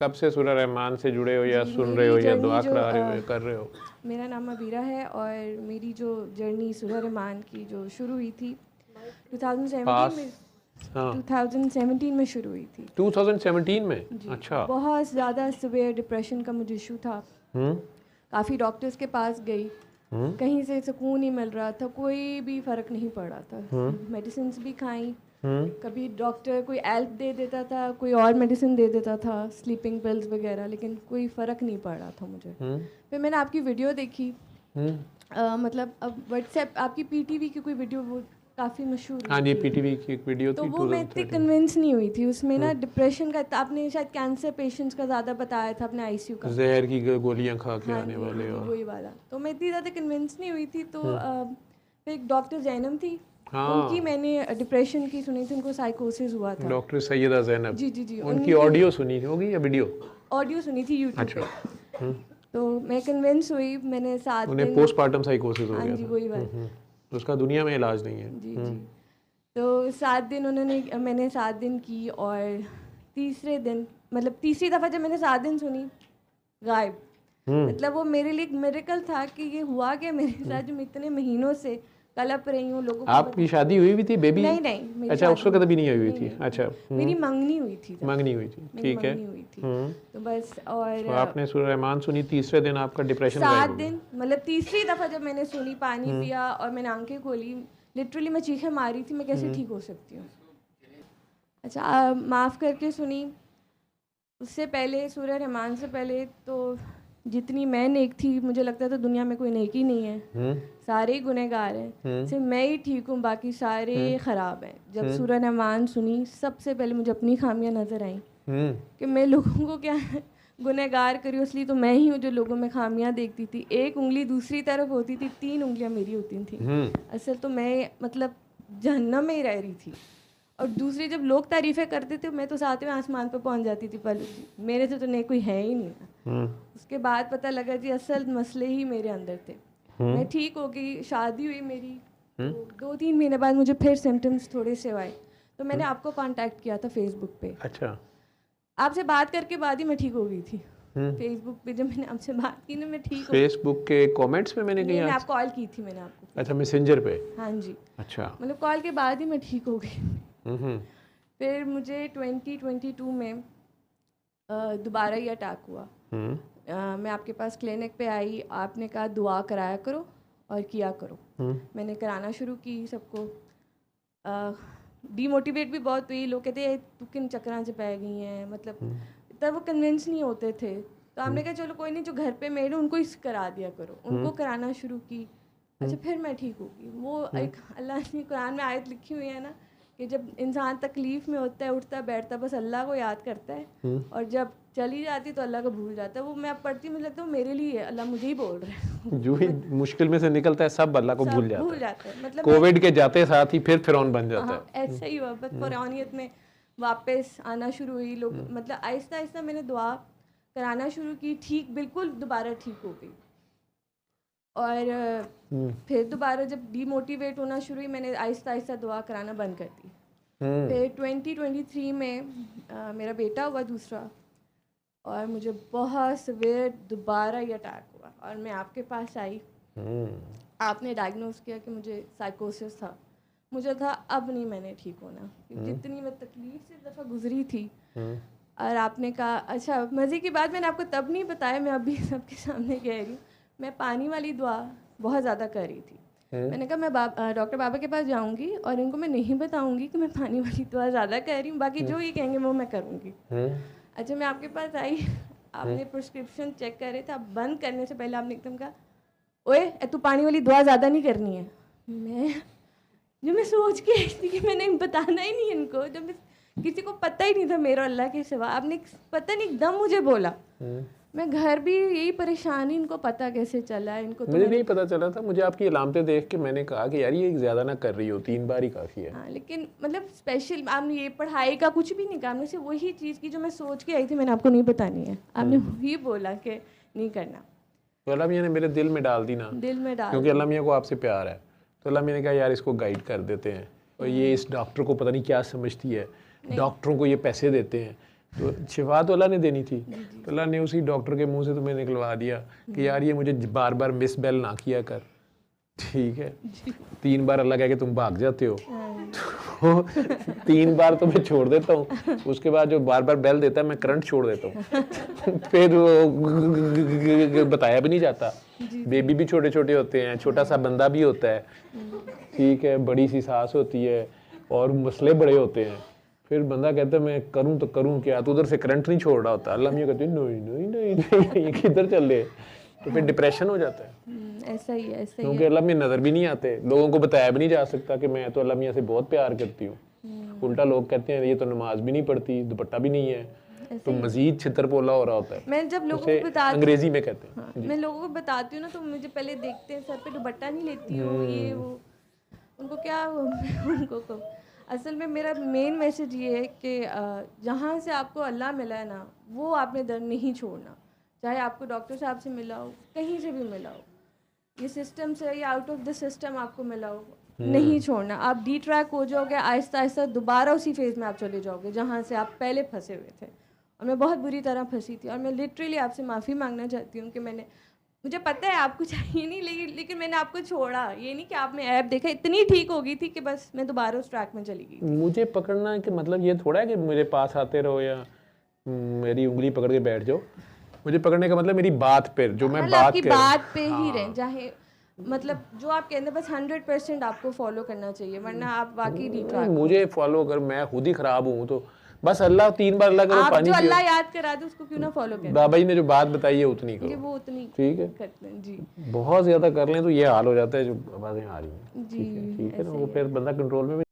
कब से सूरह रहमान से जुड़े हो या जी, सुन रहे मेरी हो या जर्नी दुआ जो करा रहे हो या कर रहे हो? मेरा नाम अबीरा है और मेरी जो जर्नी सूरह रहमान की जो शुरू हुई थी 2017 पास में हाँ 2017 में शुरू हुई थी 2017 में। जी। अच्छा। बहुत ज़्यादा सिवियर डिप्रेशन का मुझे इशू था। हम्म काफ़ी डॉक्टर्स के पास गई, हम्म कहीं से सुकून नहीं मिल रहा था, कोई भी फ़र्क नहीं पड़ रहा था। हम्म मेडिसिन भी खाई, हम्म कभी डॉक्टर कोई एल्प दे देता था, कोई और मेडिसिन दे देता था, स्लीपिंग पिल्स वगैरह, लेकिन कोई फ़र्क नहीं पड़ रहा था मुझे। हम्म फिर मैंने आपकी वीडियो देखी, हम्म। मतलब अब व्हाट्सएप आपकी पीटीवी की कोई वीडियो वो काफ़ी मशहूर हाँ हुई जी, थी, पीटीवी की एक वीडियो तो थी वो मैं इतनी 2013। कन्विंस नहीं हुई थी उसमें ना। हम्म। डिप्रेशन का आपने शायद कैंसर पेशेंट्स का ज़्यादा बताया था अपने आईसीयू का। जहर की गोलियां खा के हाँ आने जी, हाँ वाले जी, और वही वाला। तो मैं इतनी ज़्यादा कन्विंस नहीं हुई थी, तो हम्म। फिर एक डॉक्टर जैनम थी, उनकी हाँ, मैंने डिप्रेशन की सुनी थी, उनको साइकोसिस हुआ था। डॉक्टर सैयदा जैनब। जी जी जी, उनकी उनकी ऑडियो सुनी होगी या वीडियो? ऑडियो सुनी थी यूट्यूब अच्छा। पे। हम्म। तो मैं कन्विंस हुई, मैंने 7 उन्हें दिन। पोस्टमार्टम साइकोसिस हो हाँ गया जी, था। वही बात। उसका दुनिया में इलाज नहीं है। जी जी। तो 7 दिन मैंने 7 दिन की, और तीसरे दिन मतलब तीसरी दफ़ा जब मैंने 7 दिन सुनी, गायब। हम्म मतलब वो मेरे लिए एक मिरेकल था कि ये हुआ क्या मेरे साथ, जो मैं इतने महीनों से कलप रही हूँ लोगों को आपकी शादी हुई भी थी, बेबी? नहीं नहीं, मेरी अच्छा, उस शादी वक्त भी नहीं हुई नहीं थी। नहीं अच्छा। मेरी मंगनी हुई थी तब। मंगनी हुई थी, मेरी ठीक है। मंगनी हुई थी। हम्म। तो बस, तो और आपने सूरह रहमान सुनी, तीसरे दिन आपका डिप्रेशन गायब 7 हो गया। दिन मतलब तीसरी दफ़ा जब मैंने सुनी, पानी हम्म पिया और मैंने आंखें खोली, लिटरली मैं चीखें मारी थी, मैं कैसे हम्म ठीक हो सकती हूँ। अच्छा, माफ़ करके सुनी। उससे पहले सूरह रहमान से पहले तो जितनी मैं नेक थी, मुझे लगता था दुनिया में कोई नेक ही नहीं है, हम्म सारे ही गुनहगार हैं, हम्म सिर्फ मैं ही ठीक हूँ, बाकी सारे हम्म ख़राब हैं। जब हम्म सूरह रहमान सुनी, सबसे पहले मुझे अपनी खामियां नज़र आईं हम्म कि मैं लोगों को क्या गुनहगार करी, इसलिए तो मैं ही हूँ जो लोगों में खामियां देखती थी। एक उंगली दूसरी तरफ होती थी, 3 उंगलियां मेरी होती थी। हम्म असल तो मैं मतलब जहन्नम में ही रह रही थी, और दूसरी जब लोग तारीफ़ें करते थे, मैं तो 7वें आसमान पर पहुंच जाती थी, पर मेरे से तो नहीं, कोई है ही नहीं। हम्म उसके बाद पता लगा जी असल मसले ही मेरे अंदर थे। मैं ठीक हो गई, शादी हुई मेरी, तो 2-3 महीने बाद मुझे फिर सिम्टम्स थोड़े से आए, तो मैंने आपको कांटेक्ट किया था फेसबुक पे। अच्छा। आपसे बात करके बाद ही मैं ठीक हो गई थी। हम्म। फेसबुक पे जब मैंने आपसे बात की ना, मैं ठीक हो फेसबुक के कमेंट्स में मैंने कहीं नहीं, मैं आज? आपको कॉल की थी मैंने आपको। अच्छा, मैसेंजर पे। हाँ जी, अच्छा। मतलब कॉल के बाद ही मैं ठीक हो गई। हम्म फिर मुझे 2022 में दोबारा ही अटैक हुआ। हम्म मैं आपके पास क्लिनिक पे आई, आपने कहा दुआ कराया करो और किया करो। मैंने कराना शुरू की सबको। डीमोटिवेट भी बहुत हुई, लोग कहते हैं तू किन चक्करां च पै गई हैं, मतलब तब वो कन्विंस नहीं होते थे। तो हमने कहा चलो कोई नहीं, जो घर पे मेड है उनको ही करा दिया करो, उनको कराना शुरू की। अच्छा, फिर मैं ठीक होगी। वो एक अल्लाह ने कुरान में आयत लिखी हुई है ना, कि जब इंसान तकलीफ़ में होता है, उठता बैठता बस अल्लाह को याद करता है, और जब चली जाती तो अल्लाह को भूल जाता है। वो मैं अब पढ़ती, मुझे लगता है मेरे लिए है, अल्लाह मुझे ही बोल रहा है। जो ही मुश्किल में से निकलता है सब अल्लाह को भूल सब जाता भूल है। जाता है, मतलब कोविड के जाते साथ ही फिर फिरौन बन जाता हाँ है। ऐसा ही हुआ, बस फ़िरौनियत में वापस आना शुरू हुई। लोग मतलब आहिस्ता आहिस्ता मैंने दुआ कराना शुरू की, ठीक बिल्कुल दोबारा ठीक हो गई। और फिर दोबारा जब डीमोटिवेट होना शुरू हुई, मैंने आहिस्ता आहिस्ता दुआ कराना बंद कर दी। फिर 2023 में मेरा बेटा हुआ दूसरा, और मुझे बहुत सिवियर दोबारा ये अटैक हुआ, और मैं आपके पास आई। आपने डायग्नोस किया कि मुझे साइकोसिस था। मुझे था अब नहीं मैंने ठीक होना, क्योंकि जितनी मैं तकलीफ से दफ़ा गुजरी थी। और आपने कहा, अच्छा मज़े की बात मैंने आपको तब नहीं बताया, मैं अभी सबके सामने कह रही हूँ, मैं पानी वाली दुआ बहुत ज़्यादा कर रही थी। मैंने कहा मैं डॉक्टर बाबा के पास जाऊंगी और इनको मैं नहीं बताऊंगी कि मैं पानी वाली दुआ ज़्यादा कर रही हूँ, बाकी जो ये कहेंगे वो मैं करूँगी। अच्छा, मैं आपके पास आई, आपने प्रिस्क्रिप्शन चेक करे थे, आप बंद करने से पहले आपने एकदम कहा, ओए तू पानी वाली दुआ ज़्यादा नहीं करनी है। मैं सोच के आई थी कि मैंने बताना ही नहीं इनको, जब किसी को पता ही नहीं था मेरा अल्लाह के सिवा, आपने पता नहीं एकदम मुझे बोला। मैं घर भी यही परेशानी, इनको पता कैसे चला, इनको तो मुझे नहीं पता चला था। मुझे आपकी अलामतें देख के मैंने कहा कि यार ये ज़्यादा ना कर रही हो, 3 बार ही काफ़ी है। हाँ, लेकिन मतलब स्पेशल आपने ये पढ़ाई का कुछ भी नहीं कहा, आपने सिर्फ वही चीज़ की जो मैं सोच के आई थी, मैंने आपको नहीं बतानी है, आपने वही बोला कि नहीं करना। तो अल्लाह मियाँ ने मेरे दिल में डाल दी ना, दिल में डाल क्योंकि अल्लाह मियाँ को आपसे प्यार है, तो अल्लाह मियाँ ने कहा यार इसको गाइड कर देते हैं। और ये इस डॉक्टर को पता नहीं क्या समझती है, डॉक्टरों को ये पैसे देते हैं, तो शिफा तो अल्लाह ने देनी थी, तो अल्लाह ने उसी डॉक्टर के मुंह से तुम्हें निकलवा दिया कि यार ये मुझे बार बार मिस बेल ना किया कर, ठीक है। 3 बार अल्लाह कह के तुम भाग जाते हो, तो 3 बार तो मैं छोड़ देता हूँ, उसके बाद जो बार बार बेल देता है मैं करंट छोड़ देता हूँ। फिर वो बताया भी नहीं जाता, बेबी भी छोटे छोटे होते हैं, छोटा सा बंदा भी होता है, ठीक है, बड़ी सी सांस होती है और मसले बड़े होते हैं। फिर बंदा कहता है मैं करूं तो करूं क्या, तो उधर से करंट नहीं छोड़ रहा होता। अल्लाह मियां कहते हैं नहीं नहीं नहीं नहीं ये किधर चल रहे, तो फिर डिप्रेशन हो जाता है। ऐसा ही है, ऐसा ही क्योंकि अल्लाह मियां नजर भी नहीं आते, लोगों को बताया भी नहीं जा सकता कि मैं तो अल्लाह मियां से बहुत प्यार करती हूँ। उल्टा लोग कहते हैं ये तो नमाज भी नहीं पढ़ती, दुपट्टा भी नहीं है, तो मजीद छितर-पोला हो रहा होता है। मैं जब लोगों को बताती, अंग्रेजी में कहते हैं, हाँ, मैं लोगों को बताती हूँ ना तो मुझे पहले देखते हैं सर पे दुपट्टा नहीं लेती हो, ये वो, उनको क्या उनको असल में मेरा मेन मैसेज ये है कि जहाँ से आपको अल्लाह मिला है ना, वो आपने दर नहीं छोड़ना, चाहे आपको डॉक्टर साहब से मिला हो, कहीं से भी मिला हो, ये सिस्टम से या आउट ऑफ द सिस्टम आपको मिला हो, नहीं छोड़ना। आप डी ट्रैक हो जाओगे, आहिस्ता आहिस्ता दोबारा उसी फेज़ में आप चले जाओगे जहाँ से आप पहले फंसे हुए थे। और मैं बहुत बुरी तरह फंसी थी, और मैं लिटरली आपसे माफ़ी मांगना चाहती हूँ कि मुझे पता है आपको चाहिए नहीं, लेकिन मैंने आपको छोड़ा, ये नहीं कि आपने ऐप देखा, इतनी ठीक हो गई थी कि बस मैं दोबारा उस ट्रैक में चली गई। मुझे पकड़ना कि मतलब ये थोड़ा है कि मेरे पास आते रहो या मेरी उंगली पकड़ के बैठ जाओ। मुझे पकड़ने का मतलब मेरी बात पे, जो मैं बात आपकी बात पे ही रहे, चाहे मतलब जो आप कहते हैं बस 100% आपको फॉलो करना चाहिए, वरना आप बाकी नहीं ट्रैक। मुझे फॉलो कर, मैं खुद ही खराब हूँ, तो बस अल्लाह 3 बार अल्लाह करो, आप पानी जो पियो। अल्लाह याद करा दे उसको क्यों ना फॉलो करें। बाबा जी ने जो बात बताई है उतनी करो, वो उतनी ठीक है करते हैं जी। बहुत ज्यादा कर लें तो ये हाल हो जाता है जो आवाजें आ रही हैं, जी ठीक है ना, वो फिर बंदा कंट्रोल में